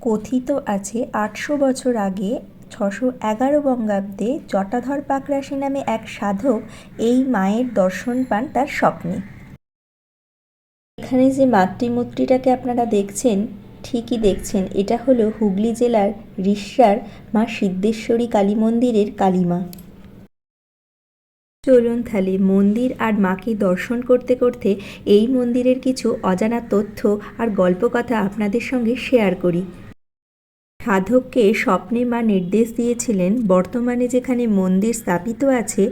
কথিত আছে ৮০০ বছর আগে ৬১১ বঙ্গাব্দে জটাধর পাকরাশি নামে এক সাধক এই মায়ের দর্শন পান তার স্বপ্নে। এখানে যে মাতৃমূর্তিটাকে আপনারা দেখছেন, ঠিকই দেখছেন, এটা হলো হুগলি জেলার রিষ্যার মা সিদ্ধেশ্বরী কালী মন্দিরের কালীমা। চলুন তাহলে মন্দির আর মাকে দর্শন করতে করতে এই মন্দিরের কিছু অজানা তথ্য আর গল্পকথা আপনাদের সঙ্গে শেয়ার করি। সাধককে স্বপ্নে মা নির্দেশ দিয়েছিলেন বর্তমানে যেখানে মন্দির স্থাপিত আছে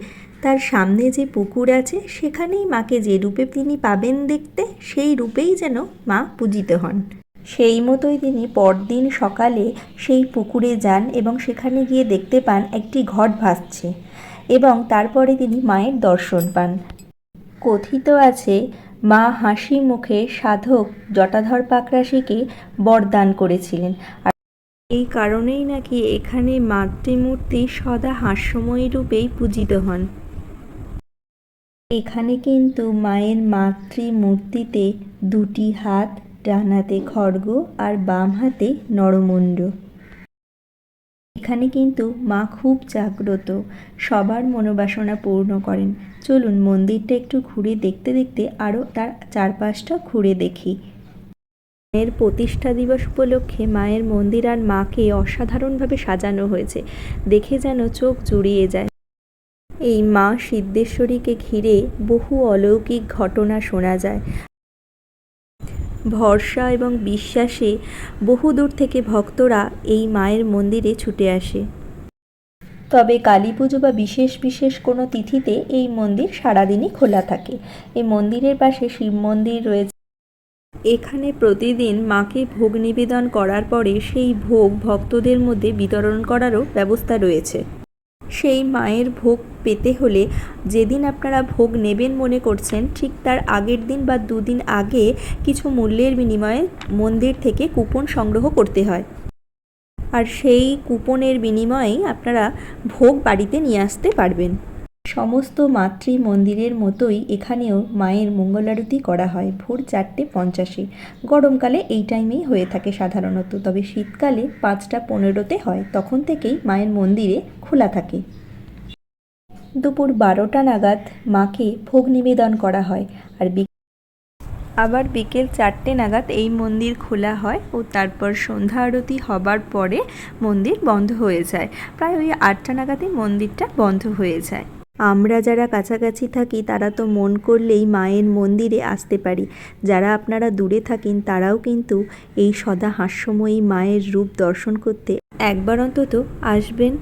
তার সামনে যে পুকুর আছে সেখানেই মাকে যে রূপে তিনি পাবেন দেখতে, সেই রূপেই যেন মা পূজিত হন। সেই মতোই তিনি পরদিন সকালে সেই পুকুরে যান এবং সেখানে গিয়ে দেখতে পান একটি ঘট ভাসছে এবং তারপরে তিনি মায়ের দর্শন পান। কথিত আছে মা হাসি মুখে সাধক জটাধর পাকরাশিকে বরদান করেছিলেন। এই কারণেই নাকি এখানে মাতৃমূর্তি সদা হাস্যময়ী রূপেই পূজিত হন। এখানে কিন্তু মায়ের মাতৃমূর্তিতে দুটি হাত, ডান হাতে খড়গ আর বাম হাতে নরমুণ্ড। এখানে কিন্তু মা খুব জাগ্রত, সবার মনোবাসনা পূর্ণ করেন। চলুন মন্দিরটা একটু ঘুরে দেখতে দেখতে আরও তার চারপাশটা ঘুরে দেখি। মায়ের প্রতিষ্ঠা দিবস উপলক্ষে মায়ের মন্দির আর মাকে অসাধারণভাবে সাজানো হয়েছে, দেখে যেন চোখ জুড়িয়ে যায়। এই মা সিদ্ধেশ্বরীকে ঘিরে বহু অলৌকিক ঘটনা শোনা যায়। ভরসা এবং বিশ্বাসে বহুদূর থেকে ভক্তরা এই মায়ের মন্দিরে ছুটে আসে। তবে কালী পুজো বা বিশেষ বিশেষ কোনো তিথিতে এই মন্দির সারাদিনই খোলা থাকে। এই মন্দিরের পাশে শিব মন্দির রয়েছে। এখানে প্রতিদিন মাকে ভোগ নিবেদন করার পরে সেই ভোগ ভক্তদের মধ্যে বিতরণ করারও ব্যবস্থা রয়েছে। সেই মায়ের ভোগ পেতে হলে যেদিন আপনারা ভোগ নেবেন মনে করছেন ঠিক তার আগের দিন বা দুদিন আগে কিছু মূল্যের বিনিময়ে মন্দির থেকে কুপন সংগ্রহ করতে হয়, আর সেই কুপনের বিনিময়েই আপনারা ভোগ বাড়িতে নিয়ে আসতে পারবেন। সমস্ত মাতৃ মন্দিরের মতোই এখানেও মায়ের মঙ্গলারতি করা হয় ভোর 4:50। গরমকালে এই টাইমেই হয়ে থাকে সাধারণত, তবে শীতকালে 5:15 হয়, তখন থেকেই মায়ের মন্দিরে খোলা থাকে। দুপুর 12টা নাগাদ মাকে ভোগ নিবেদন করা হয়, আর আবার বিকেল 4টে নাগাদ এই মন্দির খোলা হয় ও তারপর সন্ধ্যা আরতি হবার পরে মন্দির বন্ধ হয়ে যায়। প্রায় ওই 8টা নাগাদই মন্দিরটা বন্ধ হয়ে যায়। আমরা যারা কাছাকাছি থাকি তারা তো মন করলেই মায়ের মন্দিরে আসতে পারি। যারা আপনারা দূরে থাকেন তারাও কিন্তু এই সদা হাস্যময়ী মায়ের রূপ দর্শন করতে একবার অন্তত আসবেন।